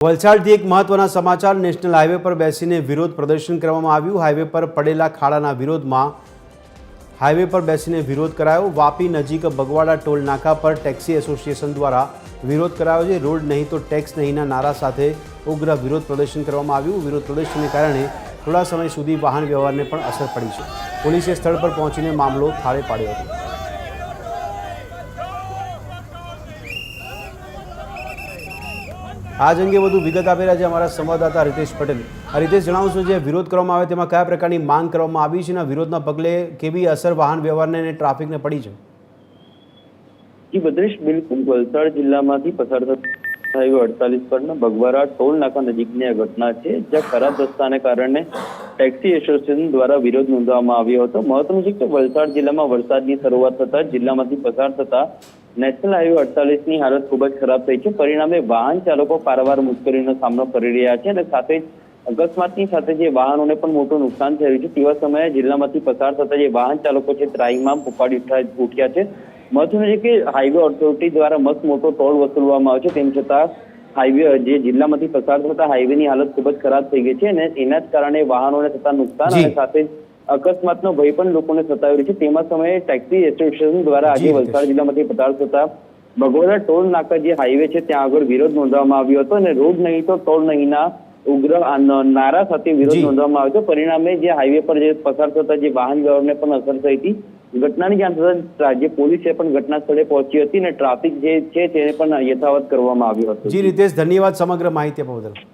વલસાડથી એક મહત્વના સમાચાર। નેશનલ હાઈવે પર બેસીને વિરોધ પ્રદર્શન કરવામાં આવ્યું। હાઈવે પર પડેલા ખાડાના વિરોધમાં હાઈવે પર બેસીને વિરોધ કરાયો। વાપી નજીક બગવાડા ટોલ નાકા પર ટેક્સી એસોસિએશન દ્વારા વિરોધ કરાયો છે। રોડ નહીં તો ટેક્સ નહીંના નારા સાથે ઉગ્ર વિરોધ પ્રદર્શન કરવામાં આવ્યું। વિરોધ પ્રદર્શનને કારણે થોડા સમય સુધી વાહન વ્યવહારને પણ અસર પડી છે। પોલીસે સ્થળ પર પહોંચીને મામલો થાળે પાડ્યો હતો। आज अंगे વધુ વિગત આપી રહ્યા છે અમારા સંવાદદાતા રીતેશ પટેલ। રીતેશ, જણાવશો જે વિરોધ કરવામાં આવે તેમાં કયા પ્રકારની માંગ કરવામાં આવી છે અને વિરોધના પગલે કેવી અસર વાહન વ્યવહારને અને ટ્રાફિકને પડી છે? જી ભદ્રેશ, બિલકુલ વલસાડ જિલ્લામાંથી પસાર થતા હાઈવે 48 પરના બગવાડા ટોલ નાકા નજીકની આ ઘટના છે, જ્યાં ખરાબ રસ્તાને કારણે ટેક્સી એસોસિએશન દ્વારા વિરોધ નોંધવામાં આવ્યો હતો। મહત્વનું છે કે વલસાડ જિલ્લામાં વરસાદની શરૂઆત થતા જિલ્લામાંથી પસાર થતા નેશનલ હાઈવે 48 ની હાલત ખૂબ જ ખરાબ થઈ છે। પરિણામે વાહન ચાલકો પારવાર મુશ્કેલીનો સામનો કરી રહ્યા છે અને સાથે જ અકસ્માતની સાથે જે વાહનોને પણ મોટું નુકસાન થઈ રહ્યું છે। તેવા સમયે જિલ્લામાંથી પસાર થતા જે વાહન ચાલકો છે ત્રાહિમામ પુકારી ઉઠ્યા છે। મહત્વનું છે કે હાઈવે ઓથોરિટી દ્વારા મસ્ત મોટો ટોલ વસૂલવામાં આવે છે, તેમ છતાં હાઈવે જે જિલ્લામાંથી પસાર થતા હાઈવેની હાલત ખૂબ જ ખરાબ થઈ ગઈ છે અને એના જ કારણે વાહનોને થતા નુકસાન અને સાથે જ અકસ્માતનો ભય પણ લોકોને સતાવી રહ્યો છે। તેમાં સમયે ટેક્સી એસોસિએશન દ્વારા આજે વલસાડ જિલ્લામાંથી પસાર થતા બગવાડા ટોલ નાકા જે હાઈવે છે ત્યાં આગળ વિરોધ નોંધવામાં આવ્યો હતો અને રોડ નહીં તો ટોલ નહીંના ઉગ્ર નારા સાથે વિરોધ નોંધવામાં આવ્યો હતો। પરિણામે જે હાઈવે પર જે પસાર થતા જે વાહન વ્યવહારને પણ અસર થઈ હતી। ઘટનાની જાણ થતાં રાજ્ય પોલીસે પણ ઘટના સ્થળે પહોંચી હતી અને ટ્રાફિક જે છે તેને પણ યથાવત કરવામાં આવ્યો હતો। જી રીતેશ, ધન્યવાદ સમગ્ર માહિતી આપવા બદલ।